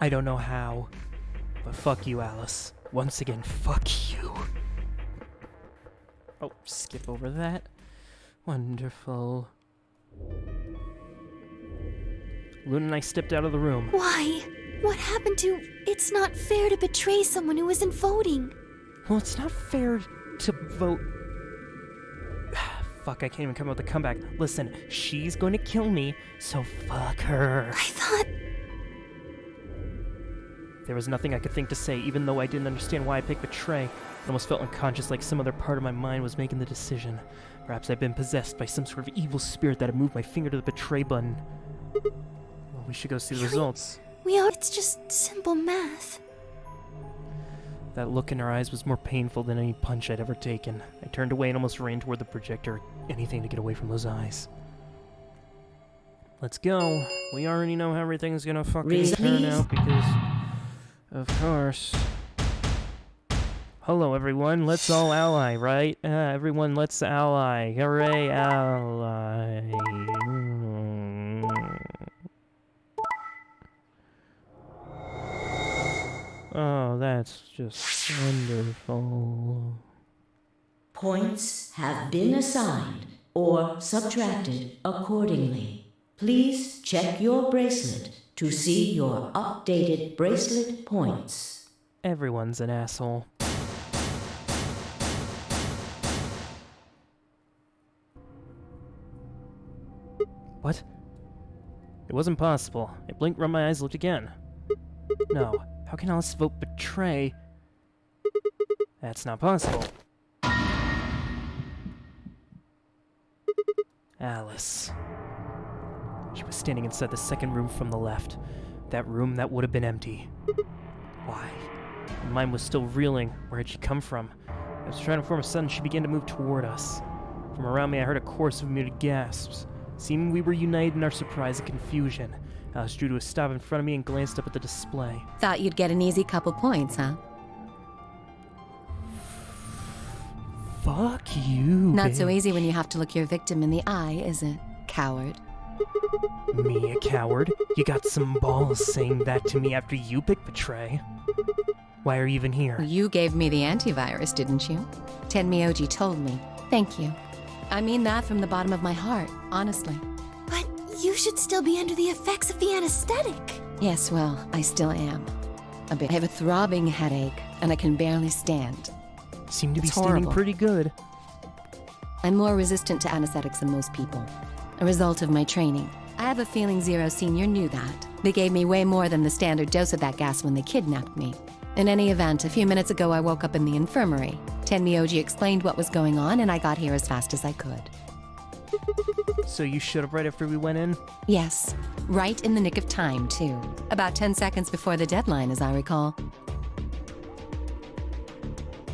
I don't know how, but fuck you, Alice. Once again, fuck you. Oh, skip over that. Wonderful. Luna and I stepped out of the room. Why? What happened to... It's not fair to betray someone who isn't voting. Well, it's not fair to vote... Fuck, I can't even come up with a comeback. Listen, she's going to kill me, so fuck her. I thought... There was nothing I could think to say, even though I didn't understand why I picked betray. I almost felt unconscious, like some other part of my mind was making the decision. Perhaps I'd been possessed by some sort of evil spirit that had moved my finger to the betray button. Well, we should go see the results. It's just simple math. That look in her eyes was more painful than any punch I'd ever taken. I turned away and almost ran toward the projector. Anything to get away from those eyes. Let's go. We already know how everything's gonna fucking turn out because... Of course. Hello, everyone. Let's all ally, right? Everyone, let's ally. Hooray, ally. Oh, that's just wonderful. Points have been assigned or subtracted accordingly. Please check your bracelet to see your updated bracelet points. Everyone's an asshole. What? It wasn't possible. I blinked, rubbed my eyes, looked again. No. How can Alice vote betray? That's not possible. Alice. She was standing inside the second room from the left. That room that would have been empty. Why? My mind was still reeling. Where had she come from? I was trying to form a sudden she began to move toward us. From around me I heard a chorus of muted gasps. Seeming we were united in our surprise and confusion. Alice drew to a stop in front of me and glanced up at the display. Thought you'd get an easy couple points, huh? Fuck you, Not so bitch. easy when you have to look your victim in the eye, is it, coward? Me, a coward? You got some balls saying that to me after you picked betray. Why are you even here? You gave me the antivirus, didn't you? Tenmyoji told me. Thank you. I mean that from the bottom of my heart, honestly. But you should still be under the effects of the anesthetic. Yes, well, I still am. A bit. I have a throbbing headache, and I can barely stand. Seem to be It's standing horrible. pretty good. I'm more resistant to anesthetics than most people. A result of my training. I have a feeling Zero Senior knew that. They gave me way more than the standard dose of that gas when they kidnapped me. In any event, a few minutes ago I woke up in the infirmary. Tenmyoji explained what was going on, and I got here as fast as I could. So you showed up right after we went in? Yes, right in the nick of time, too. About 10 seconds before the deadline, as I recall.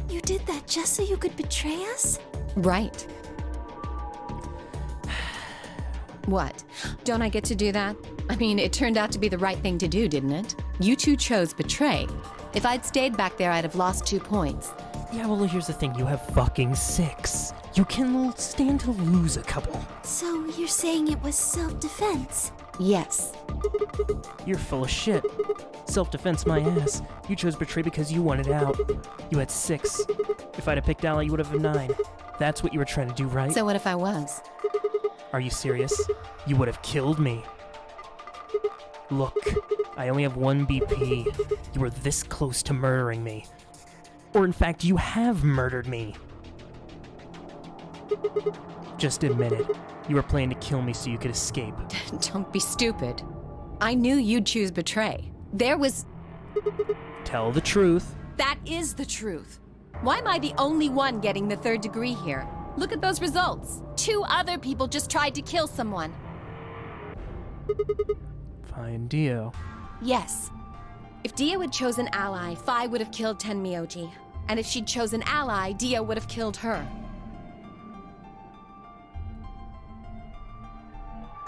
You did that just so you could betray us? Right. What? Don't I get to do that? I mean, it turned out to be the right thing to do, didn't it? You two chose betray. If I'd stayed back there, I'd have lost 2 points. Yeah, well, here's the thing. You have fucking 6. You can stand to lose a couple. So you're saying it was self-defense? Yes. You're full of shit. Self-defense my ass. You chose betray because you wanted out. You had 6. If I'd have picked ally, you would have 9. That's what you were trying to do, right? So what if I was? Are you serious? You would have killed me. Look, I only have 1 BP. You were this close to murdering me. Or in fact, you have murdered me. Just admit it. You were planning to kill me so you could escape. Don't be stupid. I knew you'd choose betray. There was... Tell the truth. That is the truth. Why am I the only one getting the 3rd degree here? Look at those results. 2 other people just tried to kill someone. Fine, Dio. Yes. If Dio had chosen ally, Phi would have killed Tenmyoji. And if she'd chosen ally, Dio would have killed her.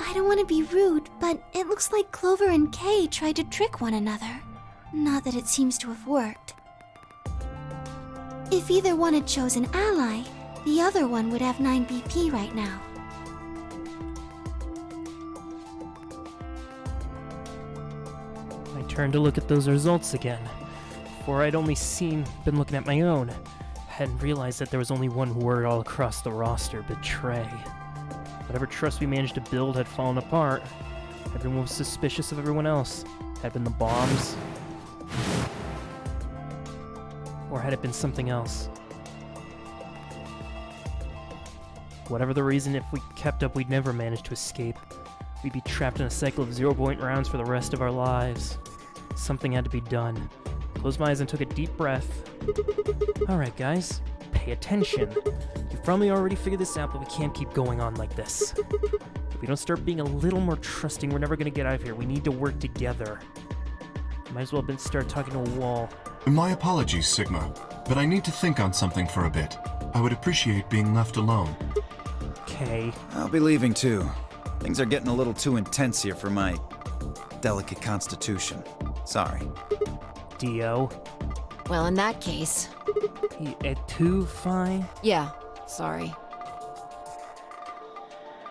I don't want to be rude, but it looks like Clover and Kay tried to trick one another. Not that it seems to have worked. If either one had chosen ally, the other one would have 9 BP right now. I I turned to look at those results again. Before I'd only been looking at my own. Hadn't realized that there was only one word all across the roster: betray. Whatever trust we managed to build had fallen apart. Everyone was suspicious of everyone else. Had it been the bombs? Or had it been something else? Whatever the reason, if we kept up, we'd never manage to escape. We'd be trapped in a cycle of 0-point rounds for the rest of our lives. Something had to be done. Closed my eyes and took a deep breath. Alright guys, pay attention. You've probably already figured this out, but we can't keep going on like this. If we don't start being a little more trusting, we're never gonna get out of here. We need to work together. Might as well start talking to a wall. My apologies, Sigma, but I need to think on something for a bit. I would appreciate being left alone. Okay. I'll be leaving too. Things are getting a little too intense here for my delicate constitution. Sorry. Dio. Well, in that case... Too fine? Yeah, sorry.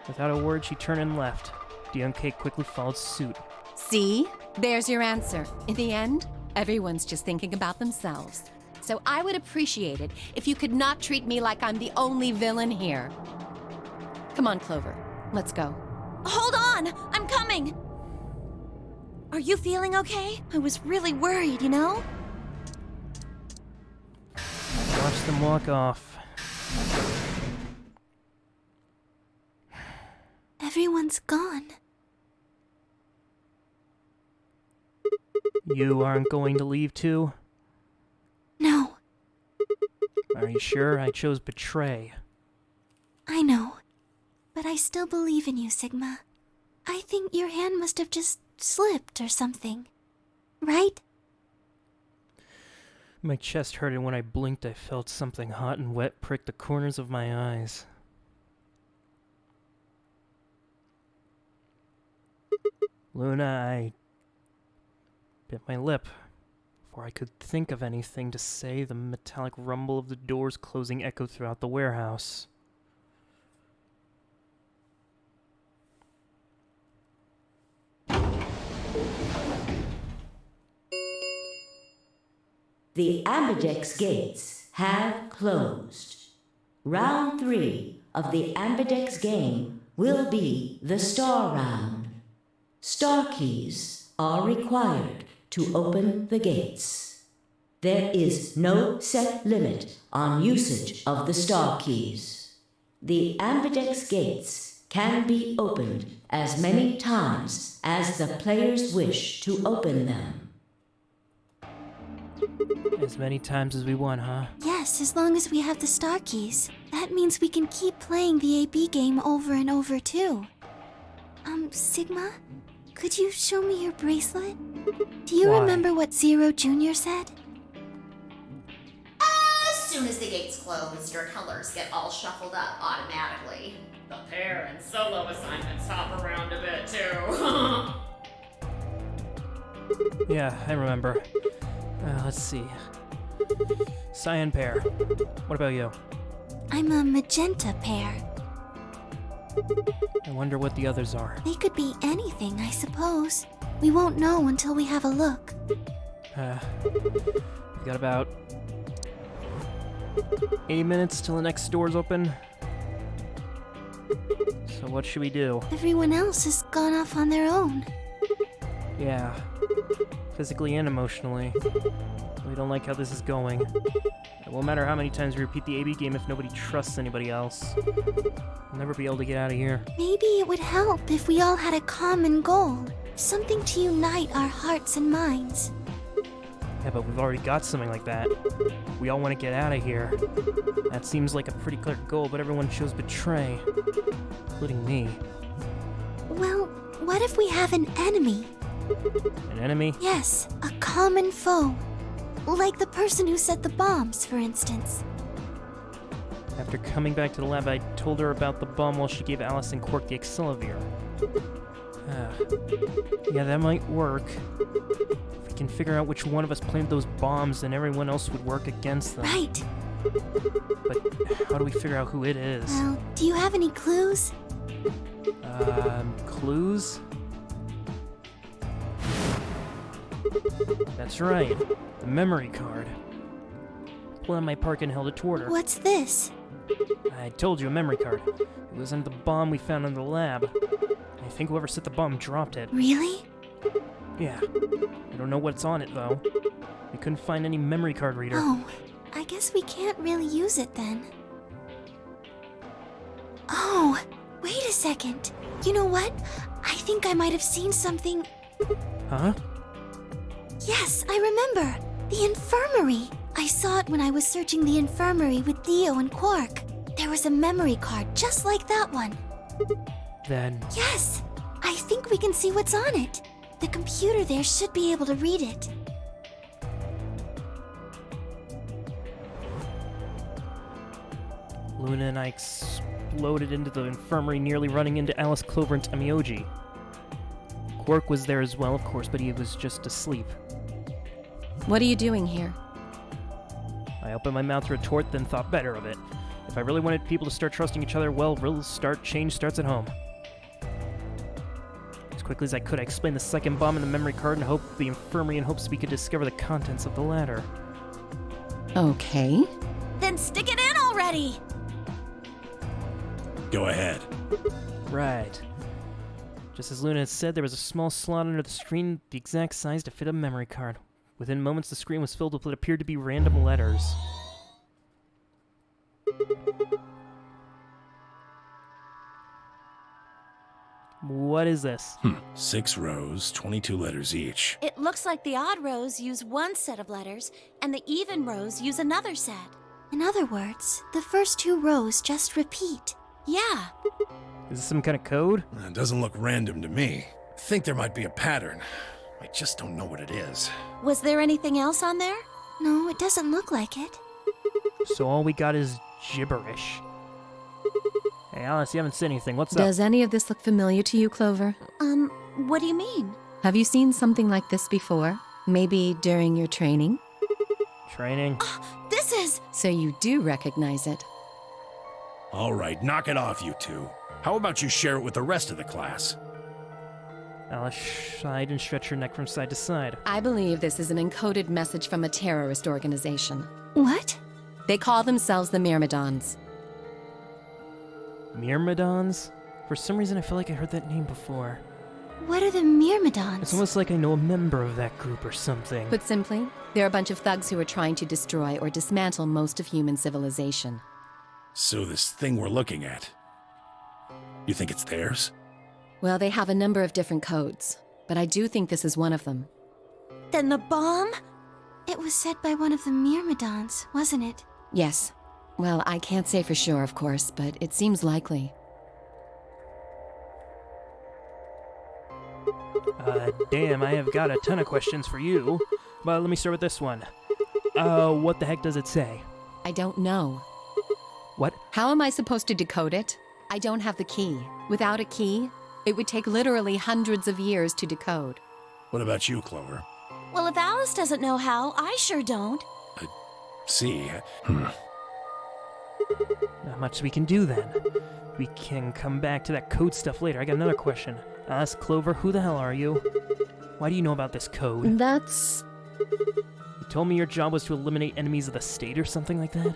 Without a word, she turned and left. Dio and Kate quickly followed suit. See? There's your answer. In the end, everyone's just thinking about themselves. So I would appreciate it if you could not treat me like I'm the only villain here. Come on, Clover. Let's go. Hold on! I'm coming! Are you feeling okay? I was really worried, you know? Watch them walk off. Everyone's gone. You aren't going to leave too? No, Are you sure? I chose betray. I know. But I still believe in you, Sigma. I think your hand must have just slipped or something. Right? My chest hurt, and when I blinked, I felt something hot and wet prick the corners of my eyes. Luna, I bit my lip. Before I could think of anything to say, the metallic rumble of the doors closing echoed throughout the warehouse. The Ambidex gates have closed. Round 3 of the Ambidex game will be the Star Round. Star keys are required to open the gates. There is no set limit on usage of the Star keys. The Ambidex gates can be opened as many times as the players wish to open them. As many times as we want, huh? Yes, as long as we have the star keys. That means we can keep playing the AB game over and over, too. Sigma? Could you show me your bracelet? Do you Why? remember what Zero Jr. said? As soon as the gates close, your colors get all shuffled up automatically. The pair and solo assignments hop around a bit too. Yeah, I remember. Let's see. Cyan pair. What about you? I'm a magenta pair. I wonder what the others are. They could be anything, I suppose. We won't know until we have a look. We've got about 80 minutes till the next store's open. So what should we do? Everyone else has gone off on their own. Yeah. Physically and emotionally. We don't like how this is going. It won't matter how many times we repeat the AB game if nobody trusts anybody else. We'll never be able to get out of here. Maybe it would help if we all had a common goal. Something to unite our hearts and minds. Yeah, but we've already got something like that. We all want to get out of here. That seems like a pretty clear goal, but everyone chose betray. Including me. Well, what if we have an enemy? An enemy? Yes, a common foe. Like the person who set the bombs, for instance. After coming back to the lab, I told her about the bomb while she gave Alice and Quark the Accelevier. Yeah, that might work. If we can figure out which one of us planted those bombs, then everyone else would work against them. Right. But how do we figure out who it is? Well, do you have any clues? Clues? That's right, the memory card. Pulled out my park and held it toward her. What's this? I told you, a memory card. It was under the bomb we found in the lab. I think whoever set the bomb dropped it. Really? Yeah. I don't know what's on it, though. We couldn't find any memory card reader. Oh, I guess we can't really use it then. Oh, wait a second. You know what? I think I might have seen something. Huh? Yes, I remember. The infirmary. I saw it when I was searching the infirmary with Theo and Quark. There was a memory card just like that one. Then... Yes, I think we can see what's on it. The computer there should be able to read it. Luna and I exploded into the infirmary, nearly running into Alice, Clover, and Tamioji. Quark was there as well, of course, but he was just asleep. What are you doing here? I opened my mouth to retort, then thought better of it. If I really wanted people to start trusting each other, well, change starts at home. As quickly as I could, I explained the second bomb in the memory card and the infirmary in hopes we could discover the contents of the latter. Okay. Then stick it in already! Go ahead. Right. Just as Luna had said, there was a small slot under the screen the exact size to fit a memory card. Within moments, the screen was filled with what appeared to be random letters. What is this? 6 rows, 22 letters each. It looks like the odd rows use one set of letters, and the even rows use another set. In other words, the first 2 rows just repeat. Yeah. Is this some kind of code? It doesn't look random to me. I think there might be a pattern. I just don't know what it is. Was there anything else on there? No, it doesn't look like it. So all we got is gibberish. Hey, Alice, you haven't said anything. What's up? Does any of this look familiar to you, Clover? What do you mean? Have you seen something like this before? Maybe during your training? Training? This is... So you do recognize it. All right, knock it off, you two. How about you share it with the rest of the class? Alice sighed and stretched her neck from side to side. I believe this is an encoded message from a terrorist organization. What? They call themselves the Myrmidons. Myrmidons? For some reason, I feel like I heard that name before. What are the Myrmidons? It's almost like I know a member of that group or something. Put simply, they're a bunch of thugs who are trying to destroy or dismantle most of human civilization. So this thing we're looking at, you think it's theirs? Well, they have a number of different codes, but I do think this is one of them. Then the bomb? It was set by one of the Myrmidons, wasn't it? Yes. Well, I can't say for sure, of course, but it seems likely. Damn, I have got a ton of questions for you. But let me start with this one. What the heck does it say? I don't know. What? How am I supposed to decode it? I don't have the key. Without a key, it would take literally hundreds of years to decode. What about you, Clover? Well, if Alice doesn't know how, I sure don't. See, Not much we can do then. We can come back to that code stuff later. I got another question. Alice, Clover, who the hell are you? Why do you know about this code? That's... You told me your job was to eliminate enemies of the state or something like that?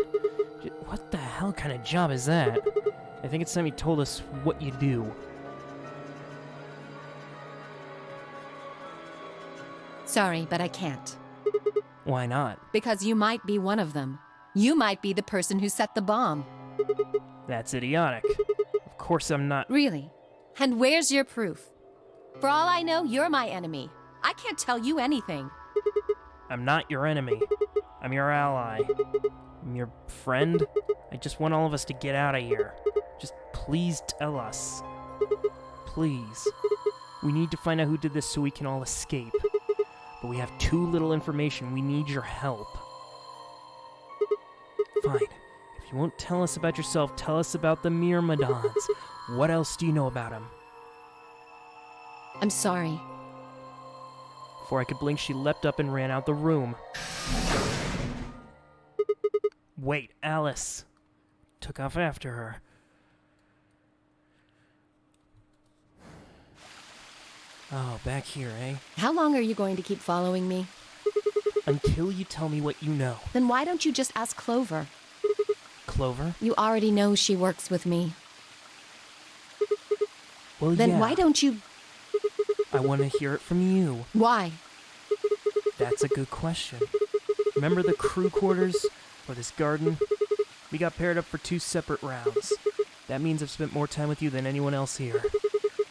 What the hell kind of job is that? I think it's time you told us what you do. Sorry, but I can't. Why not? Because you might be one of them. You might be the person who set the bomb. That's idiotic. Of course I'm not. Really? And where's your proof? For all I know, you're my enemy. I can't tell you anything. I'm not your enemy. I'm your ally. I'm your friend. I just want all of us to get out of here. Just please tell us. Please. We need to find out who did this so we can all escape. But we have too little information. We need your help. Fine. If you won't tell us about yourself, tell us about the Myrmidons. What else do you know about them? I'm sorry. Before I could blink, she leapt up and ran out the room. Wait, Alice. Took off after her. Oh, back here, eh? How long are you going to keep following me? Until you tell me what you know. Then why don't you just ask Clover? Clover? You already know she works with me. Well, Then yeah. why don't you... I want to hear it from you. Why? That's a good question. Remember the crew quarters? Or this garden? We got paired up for 2 separate rounds. That means I've spent more time with you than anyone else here.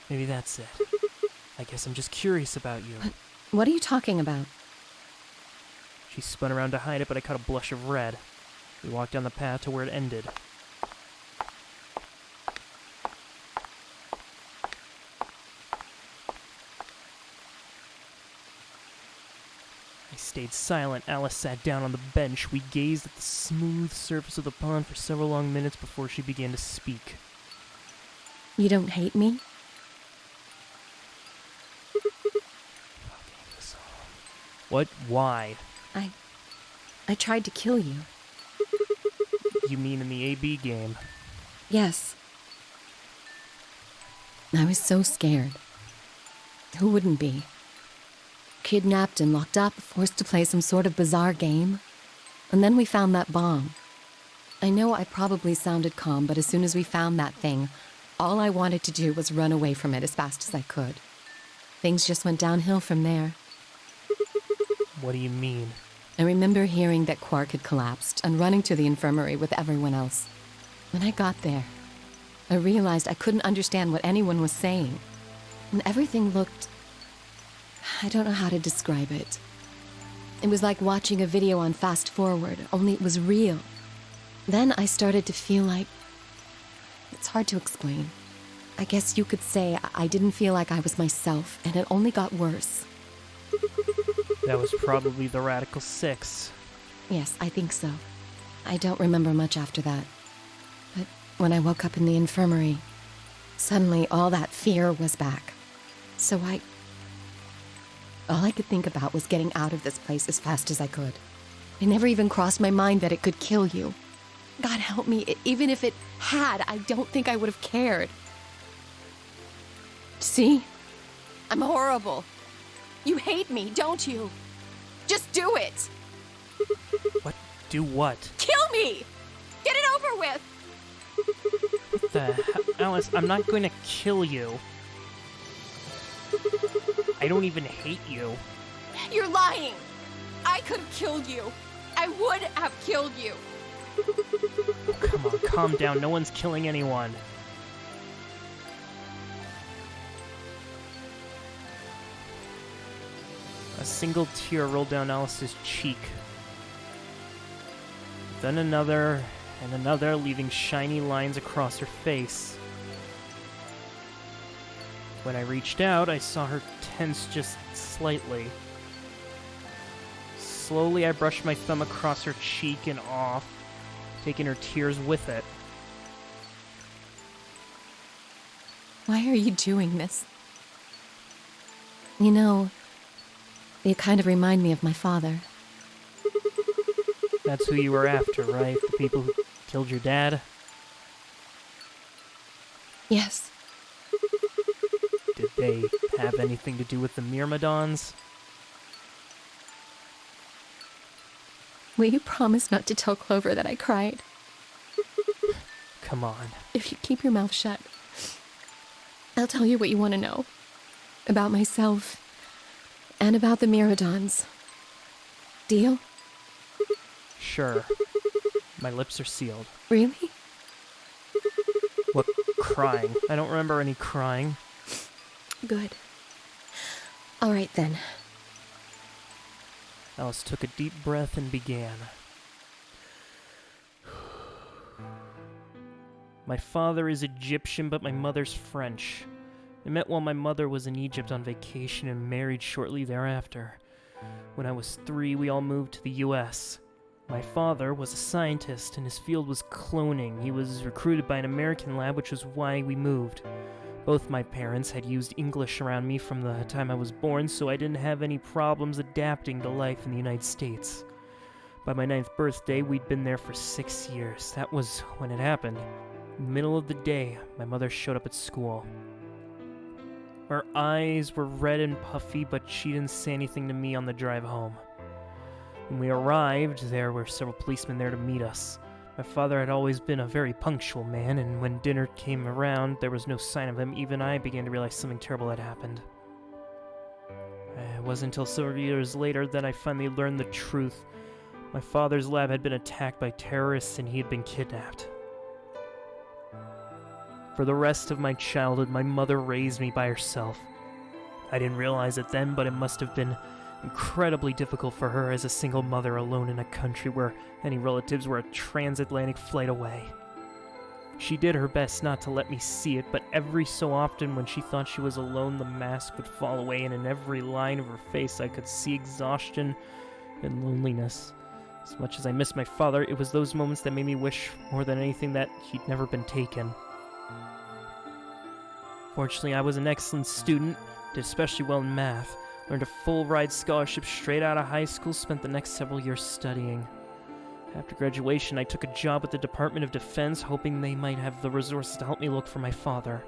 Maybe that's it. I guess I'm just curious about you. What are you talking about? She spun around to hide it, but I caught a blush of red. We walked down the path to where it ended. I stayed silent. Alice sat down on the bench. We gazed at the smooth surface of the pond for several long minutes before she began to speak. You don't hate me? What? Why? I tried to kill you. You mean in the AB game? Yes. I was so scared. Who wouldn't be? Kidnapped and locked up, forced to play some sort of bizarre game. And then we found that bomb. I know I probably sounded calm, but as soon as we found that thing, all I wanted to do was run away from it as fast as I could. Things just went downhill from there. What do you mean? I remember hearing that Quark had collapsed and running to the infirmary with everyone else. When I got there, I realized I couldn't understand what anyone was saying. And everything looked... I don't know how to describe it. It was like watching a video on fast forward, only it was real. Then I started to feel like... It's hard to explain. I guess you could say I didn't feel like I was myself, and it only got worse. That was probably the Radical 6. Yes, I think so. I don't remember much after that. But when I woke up in the infirmary, suddenly all that fear was back. So all I could think about was getting out of this place as fast as I could. It never even crossed my mind that it could kill you. God help me, even if it had, I don't think I would have cared. See? I'm horrible. You hate me, don't you? Just do it! What? Do what? Kill me! Get it over with! What the hell? Alice, I'm not going to kill you. I don't even hate you. You're lying! I could have killed you. I would have killed you. Oh, come on, calm down. No one's killing anyone. A single tear rolled down Alice's cheek. Then another, and another, leaving shiny lines across her face. When I reached out, I saw her tense just slightly. Slowly, I brushed my thumb across her cheek and off, taking her tears with it. Why are you doing this? You know, you kind of remind me of my father. That's who you were after, right? The people who killed your dad? Yes. Did they have anything to do with the Myrmidons? Will you promise not to tell Clover that I cried? Come on. If you keep your mouth shut, I'll tell you what you want to know. About myself, and about the Myrmidons. Deal? Sure. My lips are sealed. Really? What, crying? I don't remember any crying. Good. All right, then. Alice took a deep breath and began. My father is Egyptian, but my mother's French. They met while my mother was in Egypt on vacation and married shortly thereafter. When I was 3, we all moved to the US. My father was a scientist, and his field was cloning. He was recruited by an American lab, which was why we moved. Both my parents had used English around me from the time I was born, so I didn't have any problems adapting to life in the United States. By my 9th birthday, we'd been there for 6 years. That was when it happened. In the middle of the day, my mother showed up at school. Her eyes were red and puffy, but she didn't say anything to me on the drive home. When we arrived, there were several policemen there to meet us. My father had always been a very punctual man, and when dinner came around, there was no sign of him. Even I began to realize something terrible had happened. It wasn't until several years later that I finally learned the truth. My father's lab had been attacked by terrorists, and he had been kidnapped. For the rest of my childhood, my mother raised me by herself. I didn't realize it then, but it must have been incredibly difficult for her as a single mother alone in a country where any relatives were a transatlantic flight away. She did her best not to let me see it, but every so often when she thought she was alone, the mask would fall away, and in every line of her face I could see exhaustion and loneliness. As much as I missed my father, it was those moments that made me wish more than anything that he'd never been taken. Fortunately, I was an excellent student, did especially well in math, earned a full-ride scholarship straight out of high school, spent the next several years studying. After graduation, I took a job with the Department of Defense, hoping they might have the resources to help me look for my father.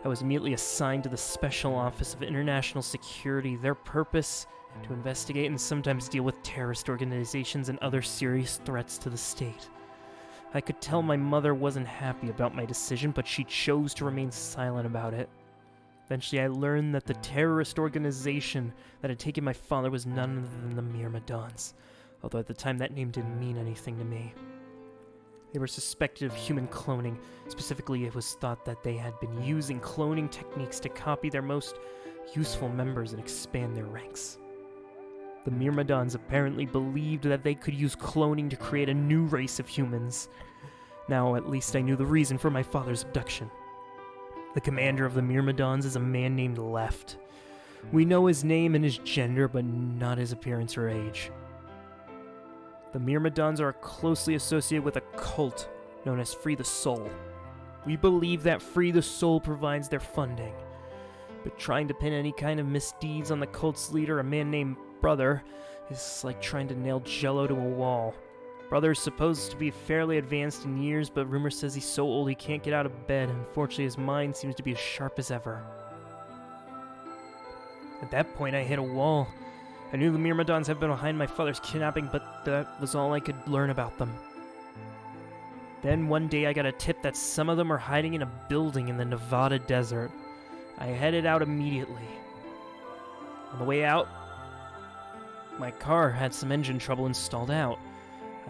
I was immediately assigned to the Special Office of International Security, their purpose to investigate and sometimes deal with terrorist organizations and other serious threats to the state. I could tell my mother wasn't happy about my decision, but she chose to remain silent about it. Eventually, I learned that the terrorist organization that had taken my father was none other than the Myrmidons, although at the time that name didn't mean anything to me. They were suspected of human cloning. Specifically, it was thought that they had been using cloning techniques to copy their most useful members and expand their ranks. The Myrmidons apparently believed that they could use cloning to create a new race of humans. Now, at least I knew the reason for my father's abduction. The commander of the Myrmidons is a man named Left. We know his name and his gender, but not his appearance or age. The Myrmidons are closely associated with a cult known as Free the Soul. We believe that Free the Soul provides their funding, but trying to pin any kind of misdeeds on the cult's leader, a man named Brother, is like trying to nail Jello to a wall. Brother is supposed to be fairly advanced in years, but rumor says he's so old he can't get out of bed. Unfortunately, his mind seems to be as sharp as ever. At that point, I hit a wall. I knew the Myrmidons had been behind my father's kidnapping, but that was all I could learn about them. Then one day I got a tip that some of them are hiding in a building in the Nevada desert. I headed out immediately. On the way out, my car had some engine trouble and stalled out.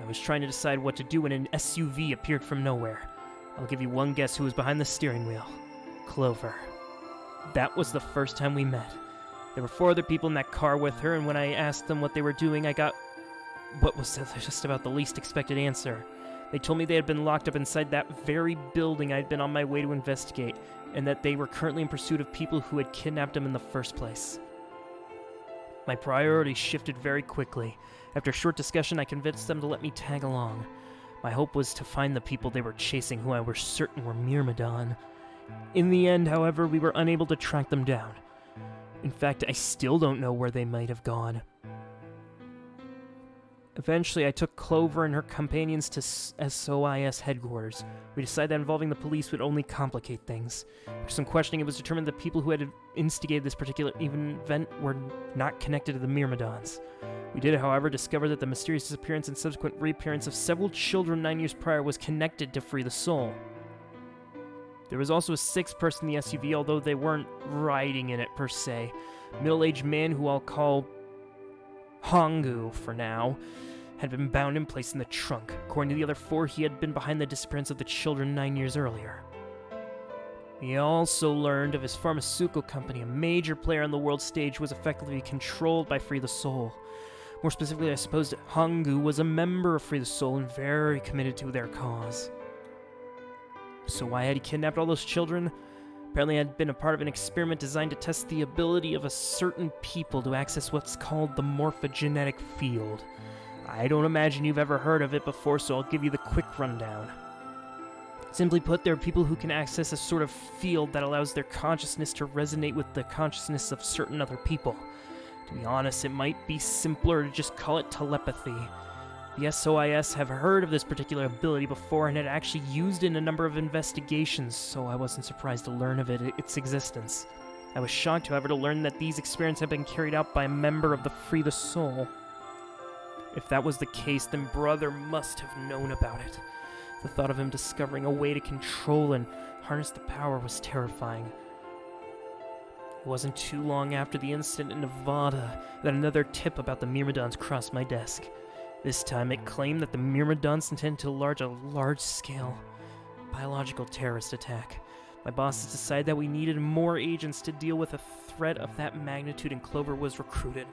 I was trying to decide what to do when an SUV appeared from nowhere. I'll give you one guess who was behind the steering wheel. Clover. That was the first time we met. There were 4 other people in that car with her, and when I asked them what they were doing, I got what was just about the least expected answer. They told me they had been locked up inside that very building I'd been on my way to investigate, and that they were currently in pursuit of people who had kidnapped them in the first place. My priorities shifted very quickly. After a short discussion, I convinced them to let me tag along. My hope was to find the people they were chasing, who I was certain were Myrmidon. In the end, however, we were unable to track them down. In fact, I still don't know where they might have gone. Eventually, I took Clover and her companions to SOIS headquarters. We decided that involving the police would only complicate things. After some questioning, it was determined that the people who had instigated this particular event were not connected to the Myrmidons. We did, however, discover that the mysterious disappearance and subsequent reappearance of several children 9 years prior was connected to Free the Soul. There was also a 6th person in the SUV, although they weren't riding in it per se. A middle-aged man who I'll call Hongu for now had been bound and placed in the trunk. According to the other 4, he had been behind the disappearance of the children 9 years earlier. We also learned of his pharmaceutical company. A major player on the world stage was effectively controlled by Free the Soul. More specifically, I suppose that Hongu was a member of Free the Soul and very committed to their cause. So why had he kidnapped all those children? Apparently had been a part of an experiment designed to test the ability of a certain people to access what's called the morphogenetic field. I don't imagine you've ever heard of it before, so I'll give you the quick rundown. Simply put, there are people who can access a sort of field that allows their consciousness to resonate with the consciousness of certain other people. To be honest, it might be simpler to just call it telepathy. The SOIS have heard of this particular ability before and had actually used it in a number of investigations, so I wasn't surprised to learn of its existence. I was shocked, however, to learn that these experiments had been carried out by a member of the Free the Soul. If that was the case, then Brother must have known about it. The thought of him discovering a way to control and harness the power was terrifying. It wasn't too long after the incident in Nevada that another tip about the Myrmidons crossed my desk. This time it claimed that the Myrmidons intended to launch a large-scale biological terrorist attack. My bosses decided that we needed more agents to deal with a threat of that magnitude, and Clover was recruited.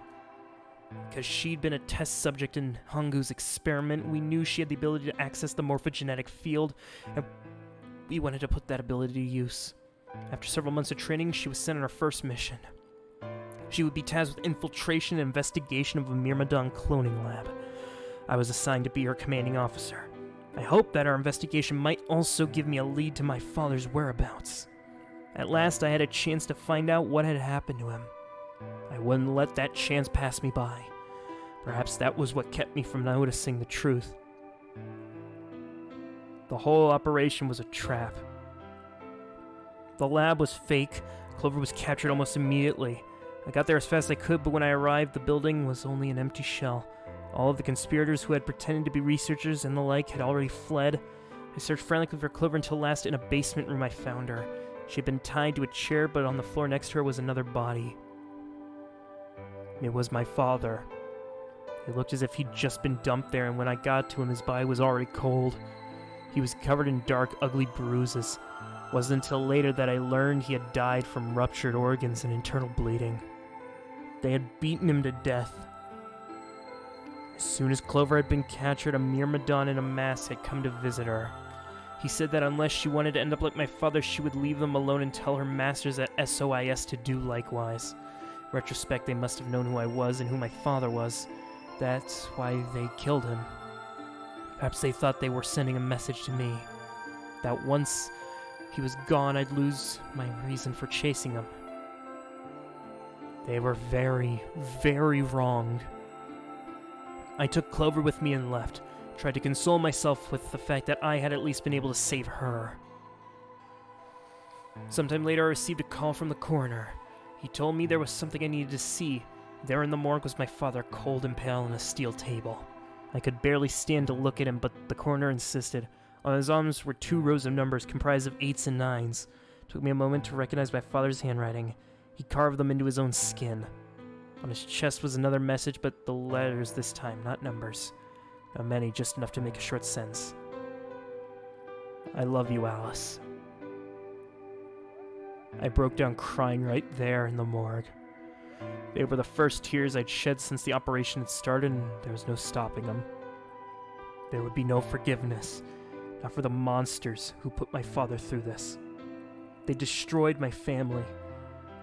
Because she'd been a test subject in Hongu's experiment, we knew she had the ability to access the morphogenetic field, and we wanted to put that ability to use. After several months of training, she was sent on her first mission. She would be tasked with infiltration and investigation of a Myrmidon cloning lab. I was assigned to be her commanding officer. I hoped that our investigation might also give me a lead to my father's whereabouts. At last, I had a chance to find out what had happened to him. I wouldn't let that chance pass me by. Perhaps that was what kept me from noticing the truth. The whole operation was a trap. The lab was fake. Clover was captured almost immediately. I got there as fast as I could, but when I arrived, the building was only an empty shell. All of the conspirators who had pretended to be researchers and the like had already fled. I searched frantically for Clover until last in a basement room I found her. She had been tied to a chair, but on the floor next to her was another body. It was my father. It looked as if he'd just been dumped there, and when I got to him, his body was already cold. He was covered in dark, ugly bruises. It wasn't until later that I learned he had died from ruptured organs and internal bleeding. They had beaten him to death. As soon as Clover had been captured, a Myrmidon in a mask had come to visit her. He said that unless she wanted to end up like my father, she would leave them alone and tell her masters at SOIS to do likewise. In retrospect, they must have known who I was and who my father was. That's why they killed him. Perhaps they thought they were sending a message to me. That once he was gone, I'd lose my reason for chasing him. They were very, very wronged. I took Clover with me and left, tried to console myself with the fact that I had at least been able to save her. Sometime later, I received a call from the coroner. He told me there was something I needed to see. There in the morgue was my father, cold and pale on a steel table. I could barely stand to look at him, but the coroner insisted. On his arms were 2 rows of numbers comprised of 8s and 9s. It took me a moment to recognize my father's handwriting. He carved them into his own skin. On his chest was another message, but the letters this time, not numbers. Not many, just enough to make a short sentence. I love you, Alice. I broke down crying right there in the morgue. They were the first tears I'd shed since the operation had started, and there was no stopping them. There would be no forgiveness, not for the monsters who put my father through this. They destroyed my family.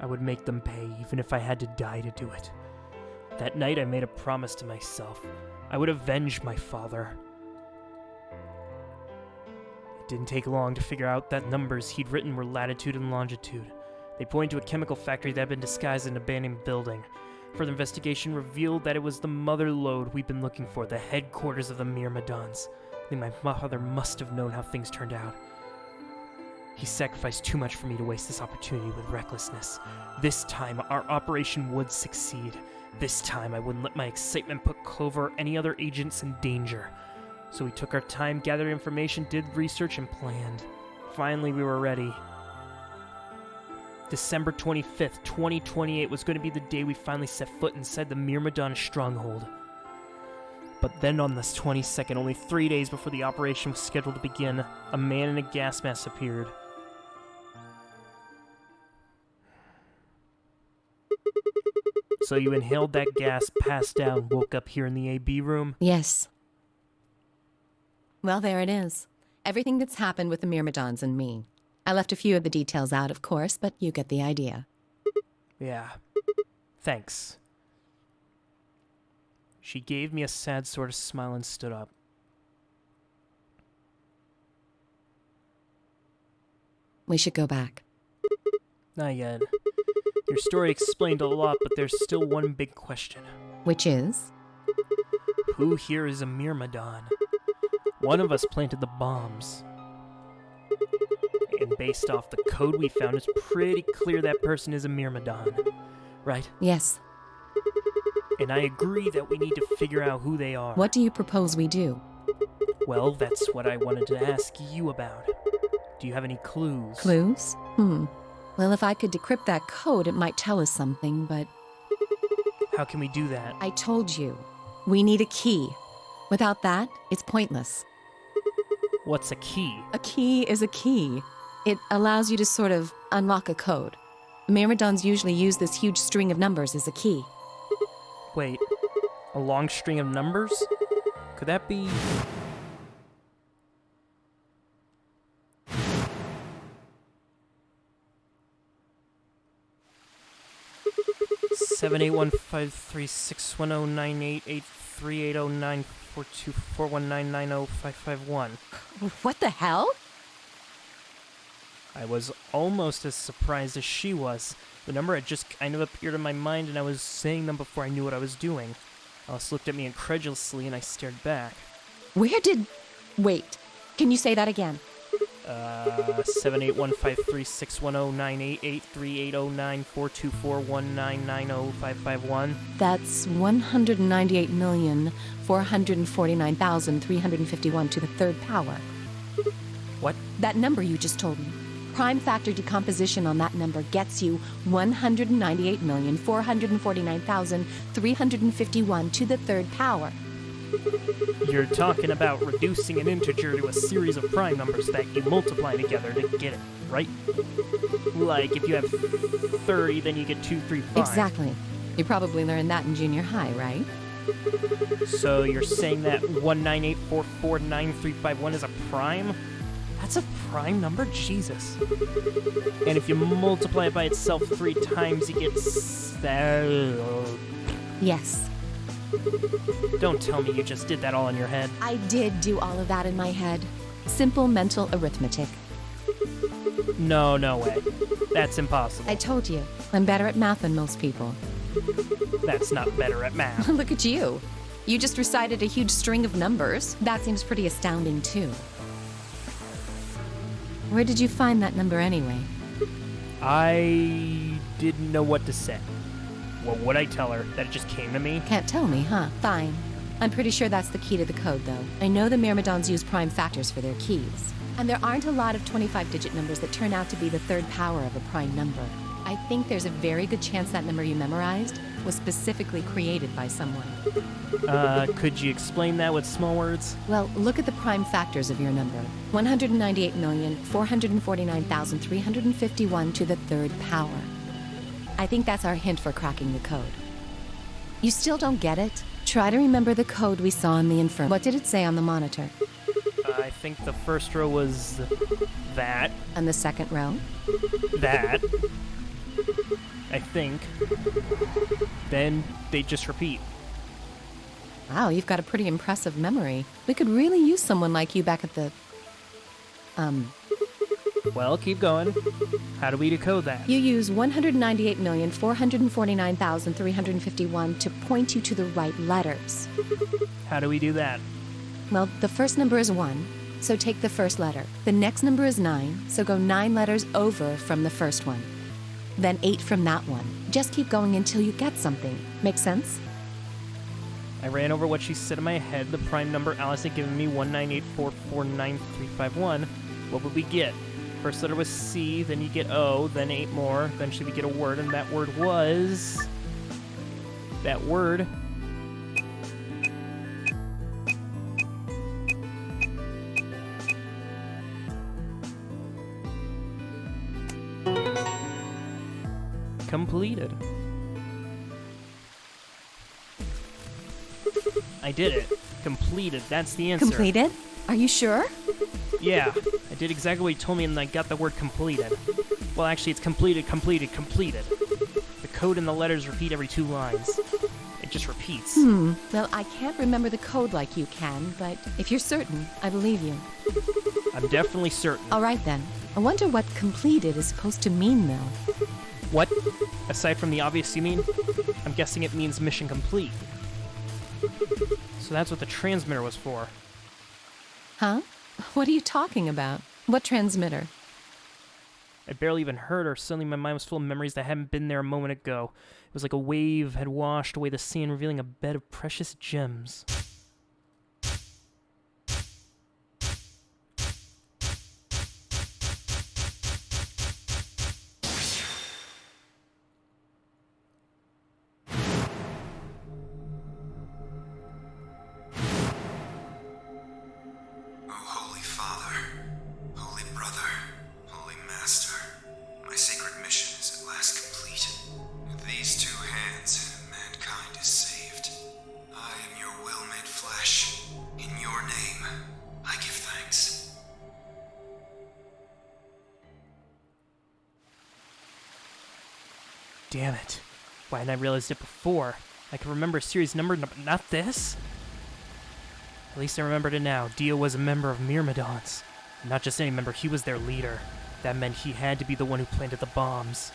I would make them pay, even if I had to die to do it. That night I made a promise to myself. I would avenge my father. It didn't take long to figure out that numbers he'd written were latitude and longitude. They pointed to a chemical factory that had been disguised as an abandoned building. Further investigation revealed that it was the mother lode we'd been looking for, the headquarters of the Myrmidons. I think my father must have known how things turned out. He sacrificed too much for me to waste this opportunity with recklessness. This time, our operation would succeed. This time, I wouldn't let my excitement put Clover or any other agents in danger. So we took our time, gathered information, did research, and planned. Finally, we were ready. December 25th, 2028 was going to be the day we finally set foot inside the Myrmidon stronghold. But then on this 22nd, only 3 days before the operation was scheduled to begin, a man in a gas mask appeared. So you inhaled that gas, passed out, woke up here in the AB room? Yes. Well, there it is. Everything that's happened with the Myrmidons and me. I left a few of the details out, of course, but you get the idea. Yeah. Thanks. She gave me a sad sort of smile and stood up. We should go back. Not yet. Your story explained a lot, but there's still one big question. Which is? Who here is a Myrmidon? One of us planted the bombs. And based off the code we found, it's pretty clear that person is a Myrmidon. Right? Yes. And I agree that we need to figure out who they are. What do you propose we do? Well, that's what I wanted to ask you about. Do you have any clues? Clues? Well, if I could decrypt that code, it might tell us something, but How can we do that? I told you. We need a key. Without that, it's pointless. What's a key? A key is a key. It allows you to sort of unlock a code. Myrmidons usually use this huge string of numbers as a key. Wait, a long string of numbers? Could that be... Seven 8153610988380942419905551. What the hell? I was almost as surprised as she was. The number had just kind of appeared in my mind, and I was saying them before I knew what I was doing. Alice looked at me incredulously, and I stared back. Where did... Wait, can you say that again? 7815361098380942419905551. That's 198,449,351 to the third power. What? That number you just told me. Prime factor decomposition on that number gets you 198,449,351 to the third power. You're talking about reducing an integer to a series of prime numbers that you multiply together to get it, right? Like, if you have 30, then you get 235. Exactly. You probably learned that in junior high, right? So you're saying that 198449351 is a prime? That's a prime number? Jesus. And if you multiply it by itself 3 times, you get... Yes. Don't tell me you just did that all in your head. I did do all of that in my head. Simple mental arithmetic. No way. That's impossible. I told you, I'm better at math than most people. That's not better at math. Look at you. You just recited a huge string of numbers. That seems pretty astounding, too. Where did you find that number anyway? I didn't know what to say. What would I tell her? That it just came to me? Can't tell me, huh? Fine. I'm pretty sure that's the key to the code, though. I know the Myrmidons use prime factors for their keys. And there aren't a lot of 25-digit numbers that turn out to be the third power of a prime number. I think there's a very good chance that number you memorized was specifically created by someone. Could you explain that with small words? Well, look at the prime factors of your number. 198,449,351 to the third power. I think that's our hint for cracking the code. You still don't get it? Try to remember the code we saw in the infirmary. What did it say on the monitor? I think the first row was that. And the second row? That. I think. Then they just repeat. Wow, you've got a pretty impressive memory. We could really use someone like you back at the... Well, keep going. How do we decode that? You use 198,449,351 to point you to the right letters. How do we do that? Well, the first number is 1, so take the first letter. The next number is 9, so go 9 letters over from the first one. Then 8 from that one. Just keep going until you get something. Make sense? I ran over what she said in my head. The prime number Alice had given me, 198449351. What would we get? First letter was C, then you get O, then 8 more. Eventually we get a word, and that word was... That word... Completed. I did it. Completed. That's the answer. Completed? Are you sure? Yeah, I did exactly what you told me, and I got the word completed. Well, actually, it's completed. The code and the letters repeat every 2 lines. It just repeats. Well, I can't remember the code like you can, but if you're certain, I believe you. I'm definitely certain. All right, then. I wonder what completed is supposed to mean, though. What? Aside from the obvious, you mean? I'm guessing it means mission complete. So that's what the transmitter was for. Huh? What are you talking about? What transmitter? I barely even heard her. Suddenly my mind was full of memories that hadn't been there a moment ago. It was like a wave had washed away the sand, revealing a bed of precious gems. Damn it. Why hadn't I realized it before? I can remember a series number, but not this? At least I remembered it now. Dio was a member of Myrmidons. Not just any member, he was their leader. That meant he had to be the one who planted the bombs.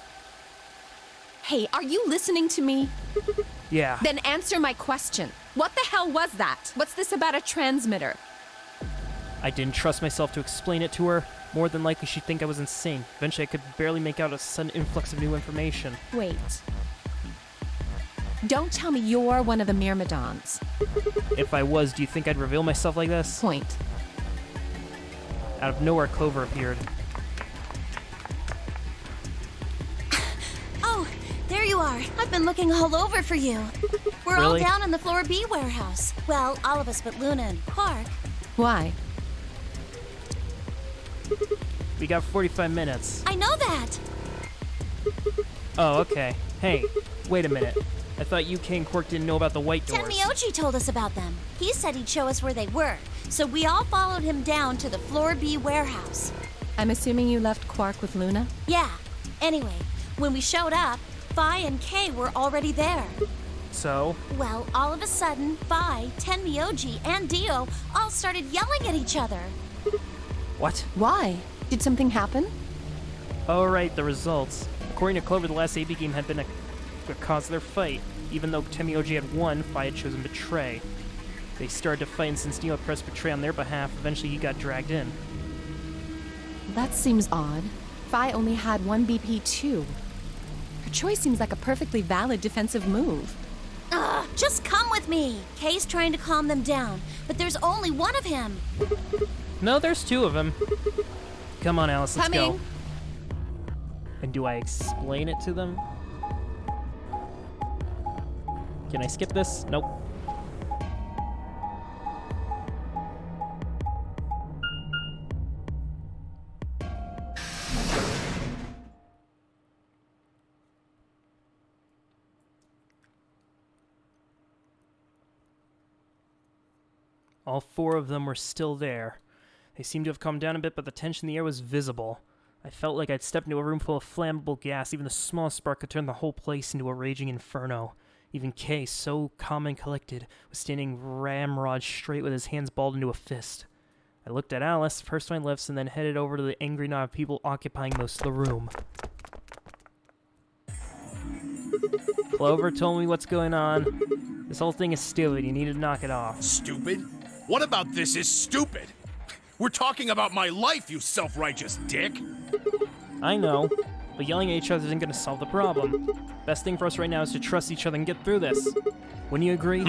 Hey, are you listening to me? Yeah. Then answer my question. What the hell was that? What's this about a transmitter? I didn't trust myself to explain it to her. More than likely, she'd think I was insane. Eventually, I could barely make out a sudden influx of new information. Wait. Don't tell me you're one of the Myrmidons. If I was, do you think I'd reveal myself like this? Point. Out of nowhere, Clover appeared. Oh, there you are. I've been looking all over for you. We're all Really? down in the Floor B warehouse. Well, all of us but Luna and Quark. Why? We got 45 minutes. I know that. Oh, okay. Hey, wait a minute. I thought you, Kay, and Quark didn't know about the white doors. Tenmyoji told us about them. He said he'd show us where they were, so we all followed him down to the Floor B warehouse. I'm assuming you left Quark with Luna? Yeah. Anyway, when we showed up, Phi and Kay were already there. So? Well, all of a sudden, Phi, Tenmyoji, and Dio all started yelling at each other. What? Why? Did something happen? Oh, right, the results. According to Clover, the last AB game had been a cause of their fight. Even though Tenmyoji had won, Phi had chosen Betray. They started to fight, and since Dio had pressed Betray on their behalf, eventually he got dragged in. That seems odd. Phi only had one BP too. Her choice seems like a perfectly valid defensive move. Ugh, just come with me. Kay's trying to calm them down, but there's only one of him. No, there's two of them. Come on, Alice, let's Coming. go. And do I explain it to them? Can I skip this? Nope. All four of them were still there. They seemed to have calmed down a bit, but the tension in the air was visible. I felt like I'd stepped into a room full of flammable gas. Even the smallest spark could turn the whole place into a raging inferno. Even Kay, so calm and collected, was standing ramrod straight with his hands balled into a fist. I looked at Alice, first to my left, and then headed over to the angry knot of people occupying most of the room. Clover told me what's going on. This whole thing is stupid. You need to knock it off. Stupid? What about this is stupid? We're talking about my life, you self-righteous dick! I know, but yelling at each other isn't going to solve the problem. Best thing for us right now is to trust each other and get through this. Wouldn't you agree?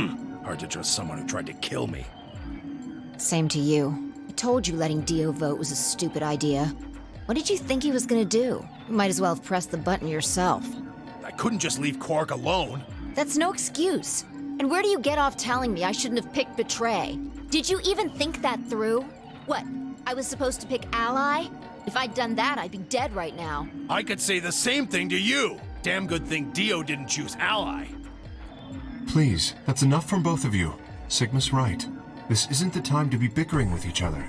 Hard to trust someone who tried to kill me. Same to you. I told you letting Dio vote was a stupid idea. What did you think he was gonna do? You might as well have pressed the button yourself. I couldn't just leave Quark alone. That's no excuse. And where do you get off telling me I shouldn't have picked Betray? Did you even think that through? What, I was supposed to pick Ally? If I'd done that, I'd be dead right now. I could say the same thing to you. Damn good thing Dio didn't choose Ally. Please, that's enough from both of you. Sigma's right. This isn't the time to be bickering with each other.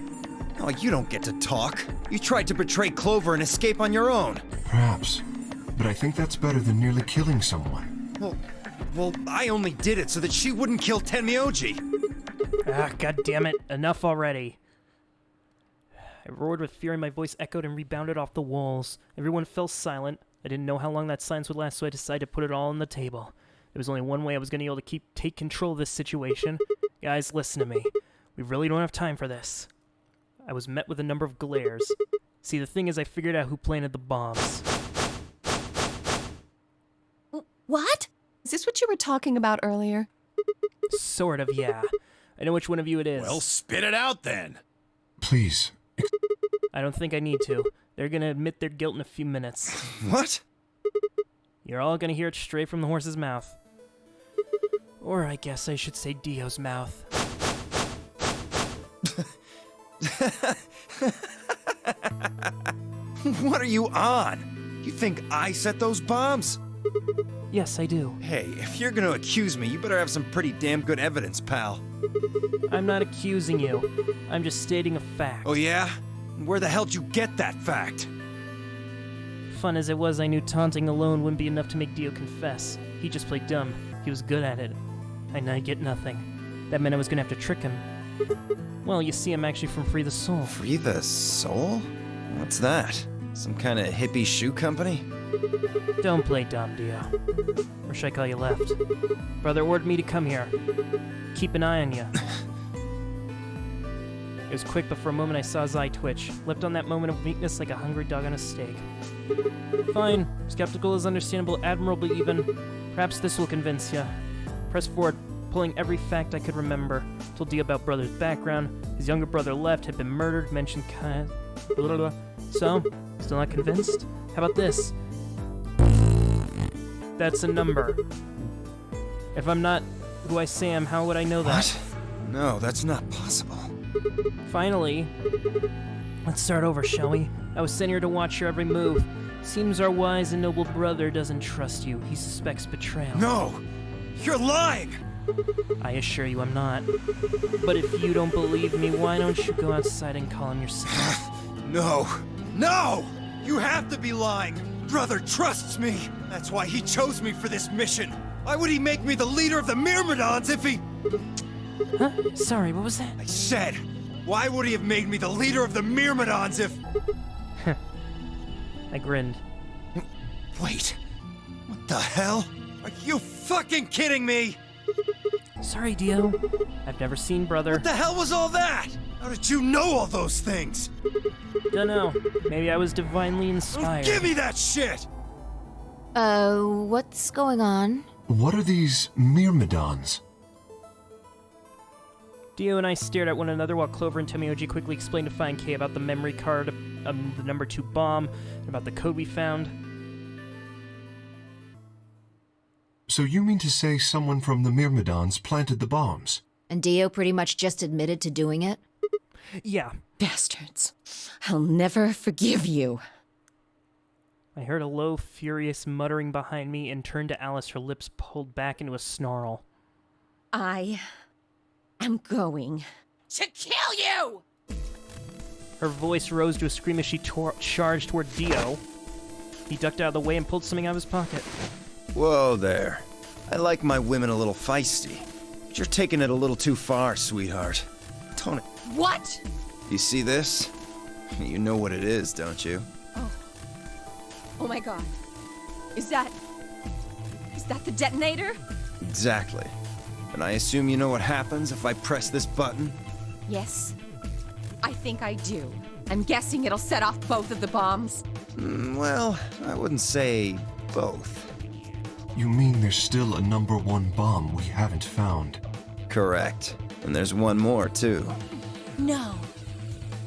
Oh, you don't get to talk. You tried to betray Clover and escape on your own. Perhaps. But I think that's better than nearly killing someone. Well, I only did it so that she wouldn't kill Tenmyoji. Ah, god damn it. Enough already. I roared with fear and my voice echoed and rebounded off the walls. Everyone fell silent. I didn't know how long that silence would last, so I decided to put it all on the table. There was only one way I was going to be able to take control of this situation. Guys, listen to me. We really don't have time for this. I was met with a number of glares. See, the thing is, I figured out who planted the bombs. What? Is this what you were talking about earlier? Sort of, yeah. I know which one of you it is. Well, spit it out then. Please. I don't think I need to. They're gonna admit their guilt in a few minutes. What? You're all gonna hear it straight from the horse's mouth. Or I guess I should say Dio's mouth. What are you on? You think I set those bombs? Yes, I do. Hey, if you're gonna accuse me, you better have some pretty damn good evidence, pal. I'm not accusing you. I'm just stating a fact. Oh yeah? Where the hell'd you get that fact? Fun as it was, I knew taunting alone wouldn't be enough to make Dio confess. He just played dumb. He was good at it. And I'd get nothing. That meant I was gonna have to trick him. Well, you see, I'm actually from Free the Soul. Free the Soul? What's that? Some kind of hippie shoe company? Don't play dumb, Dio. Or should I call you Left? Brother ordered me to come here. Keep an eye on you. It was quick, but for a moment I saw his eye twitch. Leapt on that moment of weakness like a hungry dog on a steak. Fine. Skeptical is understandable, admirable even. Perhaps this will convince you. Press forward, pulling every fact I could remember. Told Dio about Brother's background. His younger brother Left had been murdered, mentioned kind of... blah, blah, blah. So, still not convinced? How about this? That's a number. If I'm not who I say I am, how would I know that? What? No, that's not possible. Finally. Let's start over, shall we? I was sent here to watch your every move. Seems our wise and noble brother doesn't trust you. He suspects betrayal. No! You're lying! I assure you I'm not. But if you don't believe me, why don't you go outside and call him yourself? No! No! You have to be lying! Brother trusts me! That's why he chose me for this mission! Why would he make me the leader of the Myrmidons if he... Huh? Sorry, what was that? I said, why would he have made me the leader of the Myrmidons if... I grinned. Wait, what the hell? Are you fucking kidding me? Sorry, Dio. I've never seen Brother. What the hell was all that? How did you know all those things? Dunno. Maybe I was divinely inspired. Give me that shit! What's going on? What are these Myrmidons? Dio and I stared at one another while Clover and Tomioji quickly explained to Fine K about the memory card, the number 2 bomb, and about the code we found. So you mean to say someone from the Myrmidons planted the bombs? And Dio pretty much just admitted to doing it? Yeah. Bastards. I'll never forgive you. I heard a low, furious muttering behind me and turned to Alice, her lips pulled back into a snarl. I am going to kill you! Her voice rose to a scream as she charged toward Dio. He ducked out of the way and pulled something out of his pocket. Whoa there. I like my women a little feisty. But you're taking it a little too far, sweetheart. Don't it? What? You see this? You know what it is, don't you? Oh my god. Is that the detonator? Exactly. And I assume you know what happens if I press this button? Yes. I think I do. I'm guessing it'll set off both of the bombs. Well, I wouldn't say both. You mean there's still a number 1 bomb we haven't found? Correct. And there's one more, too. No.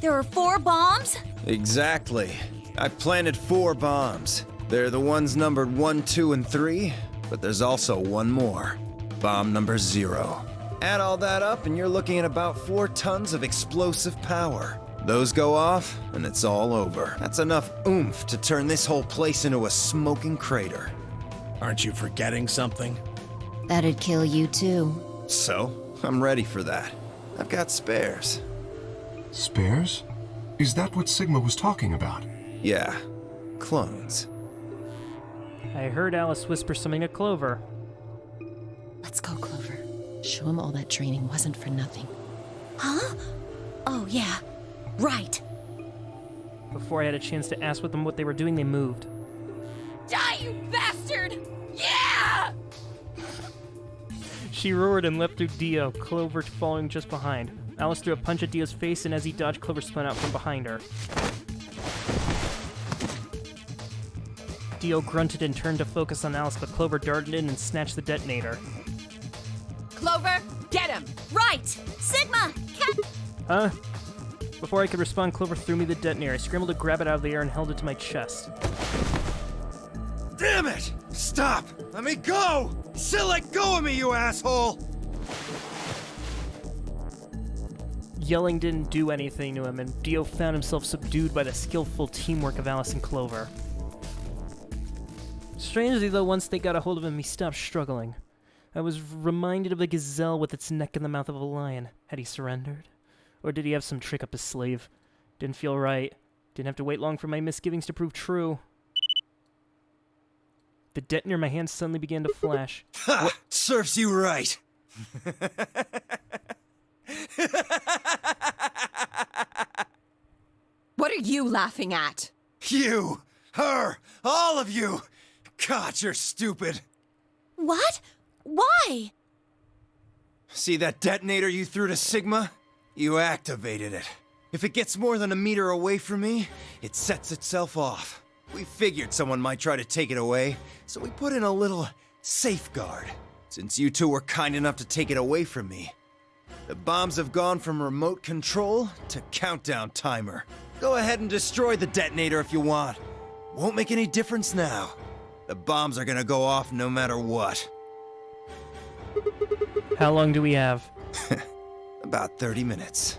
There are 4 bombs? Exactly. I planted 4 bombs. They're the ones numbered 1, 2, and 3, but there's also one more. Bomb number 0. Add all that up and you're looking at about 4 tons of explosive power. Those go off, and it's all over. That's enough oomph to turn this whole place into a smoking crater. Aren't you forgetting something? That'd kill you too. So, I'm ready for that. I've got spares. Spares? Is that what Sigma was talking about? Yeah, clones. I heard Alice whisper something to Clover. Let's go, Clover. Show him all that training wasn't for nothing. Huh? Oh, yeah. Right. Before I had a chance to ask what they were doing, they moved. Die, you bastard! Yeah! She roared and leapt through Dio, Clover following just behind. Alice threw a punch at Dio's face, and as he dodged, Clover spun out from behind her. Dio grunted and turned to focus on Alice, but Clover darted in and snatched the detonator. Clover, get him! Right! Sigma! Huh? Before I could respond, Clover threw me the detonator. I scrambled to grab it out of the air and held it to my chest. Damn it! Stop! Let me go! Still let go of me, you asshole! Yelling didn't do anything to him, and Dio found himself subdued by the skillful teamwork of Alice and Clover. Strangely, though, once they got a hold of him, he stopped struggling. I was reminded of a gazelle with its neck in the mouth of a lion. Had he surrendered? Or did he have some trick up his sleeve? Didn't feel right. Didn't have to wait long for my misgivings to prove true. The detonator in my hand suddenly began to flash. Ha! Serves you right! What are you laughing at? You! Her! All of you! God, you're stupid! What? Why? See that detonator you threw to Sigma? You activated it. If it gets more than a meter away from me, it sets itself off. We figured someone might try to take it away, so we put in a little safeguard. Since you two were kind enough to take it away from me, the bombs have gone from remote control to countdown timer. Go ahead and destroy the detonator if you want. Won't make any difference now. The bombs are gonna go off no matter what. How long do we have? About 30 minutes.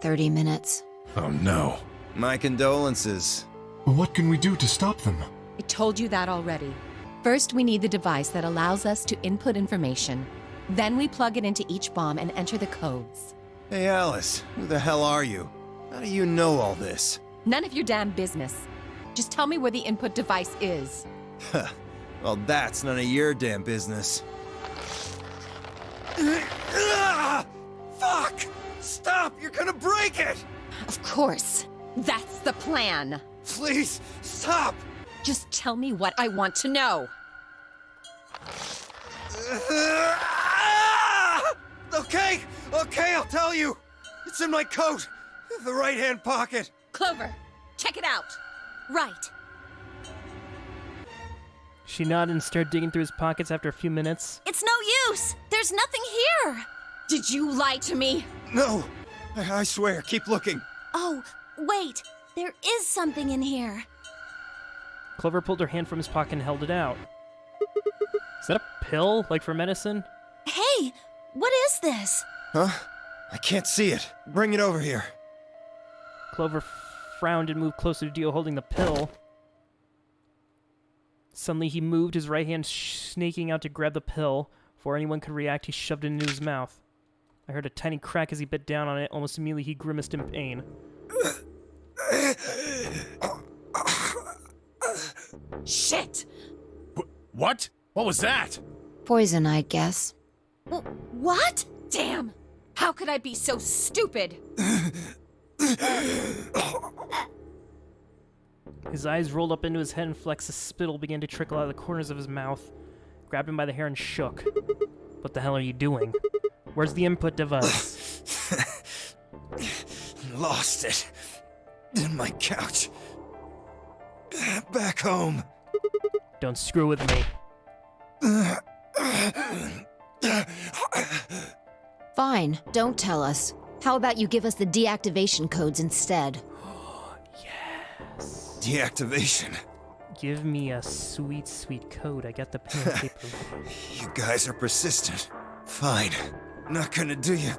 30 minutes. Oh no. My condolences. What can we do to stop them? I told you that already. First, we need the device that allows us to input information. Then we plug it into each bomb and enter the codes. Hey Alice, who the hell are you? How do you know all this? None of your damn business. Just tell me where the input device is. Well, that's none of your damn business. Fuck! Stop! You're gonna break it! Of course. That's the plan. Please, stop! Just tell me what I want to know. Okay, I'll tell you. It's in my coat, the right-hand pocket. Clover, check it out. Right. She nodded and started digging through his pockets after a few minutes. It's no use. There's nothing here. Did you lie to me? No, I swear, keep looking. Oh, wait. There is something in here. Clover pulled her hand from his pocket and held it out. Is that a pill, like for medicine? Hey, what is this? Huh? I can't see it. Bring it over here. Clover frowned and moved closer to Dio, holding the pill. Suddenly, he moved, his right hand snaking out to grab the pill. Before anyone could react, he shoved it into his mouth. I heard a tiny crack as he bit down on it. Almost immediately, he grimaced in pain. Shit! What? What was that? Poison, I guess. What? Damn! How could I be so stupid? His eyes rolled up into his head and flecks of spittle began to trickle out of the corners of his mouth. Grabbed him by the hair and shook. What the hell are you doing? Where's the input device? Lost it. In my couch. Back home. Don't screw with me. Fine, don't tell us. How about you give us the deactivation codes instead? Yes. Deactivation. Give me a sweet, sweet code. I got the pen and paper. You guys are persistent. Fine. Not gonna do you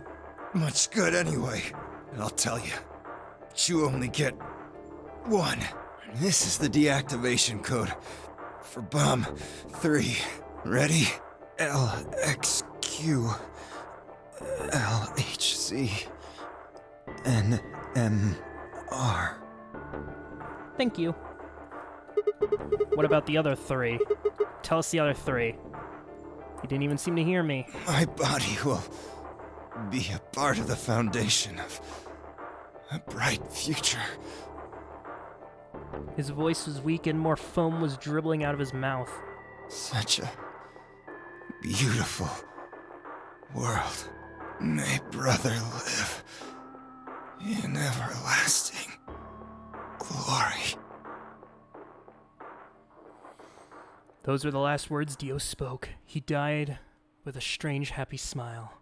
much good anyway. I'll tell you. But you only get one. This is the deactivation code for Bomb 3. Ready? LXQ LHC NMR. Thank you. What about the other three? Tell us the other three. He didn't even seem to hear me. My body will be a part of the foundation of a bright future. His voice was weak and more foam was dribbling out of his mouth. Such a beautiful world. May brother live in everlasting glory. Those were the last words Dio spoke. He died with a strange, happy smile.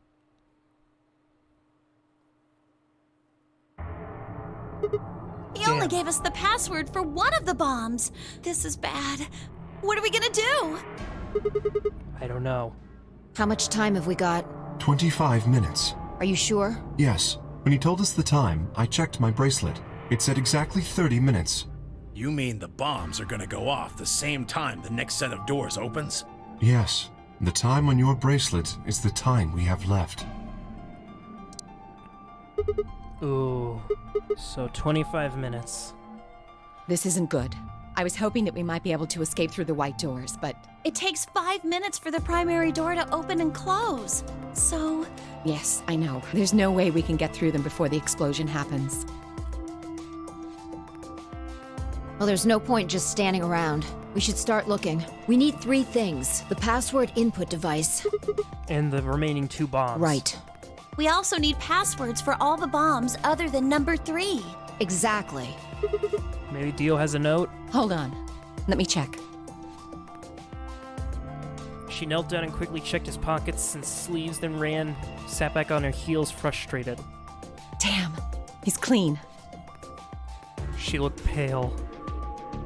He only gave us the password for one of the bombs. This is bad. What are we gonna do? I don't know. How much time have we got? 25 minutes. Are you sure? Yes. When he told us the time, I checked my bracelet. It said exactly 30 minutes. You mean the bombs are gonna go off the same time the next set of doors opens? Yes. The time on your bracelet is the time we have left. Ooh. So 25 minutes. This isn't good. I was hoping that we might be able to escape through the white doors, but It takes 5 minutes for the primary door to open and close. So, yes, I know. There's no way we can get through them before the explosion happens. Well, there's no point just standing around. We should start looking. We need 3 things. The password input device. And the remaining 2 bombs. Right. we also need passwords for all the bombs other than number 3. Exactly. Maybe Dio has a note? Hold on. Let me check. She knelt down and quickly checked his pockets and sleeves, then ran, sat back on her heels, frustrated. Damn. He's clean. She looked pale.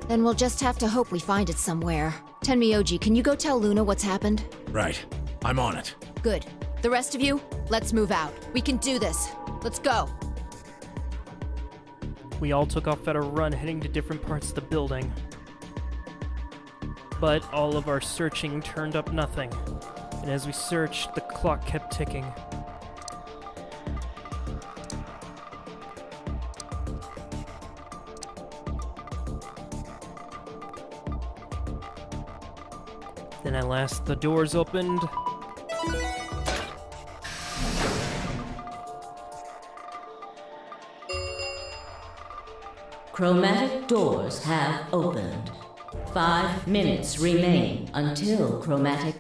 Then we'll just have to hope we find it somewhere. Tenmyoji, can you go tell Luna what's happened? Right. I'm on it. Good. The rest of you, let's move out. We can do this. Let's go. We all took off at a run, heading to different parts of the building. But all of our searching turned up nothing. And as we searched, the clock kept ticking. Then at last, the doors opened. Chromatic doors have opened. 5 minutes remain until chromatic.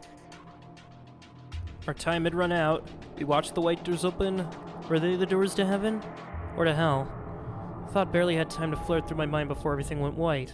Our time had run out. We watched the white doors open. Were they the doors to heaven? Or to hell? Thought barely had time to flare through my mind before everything went white.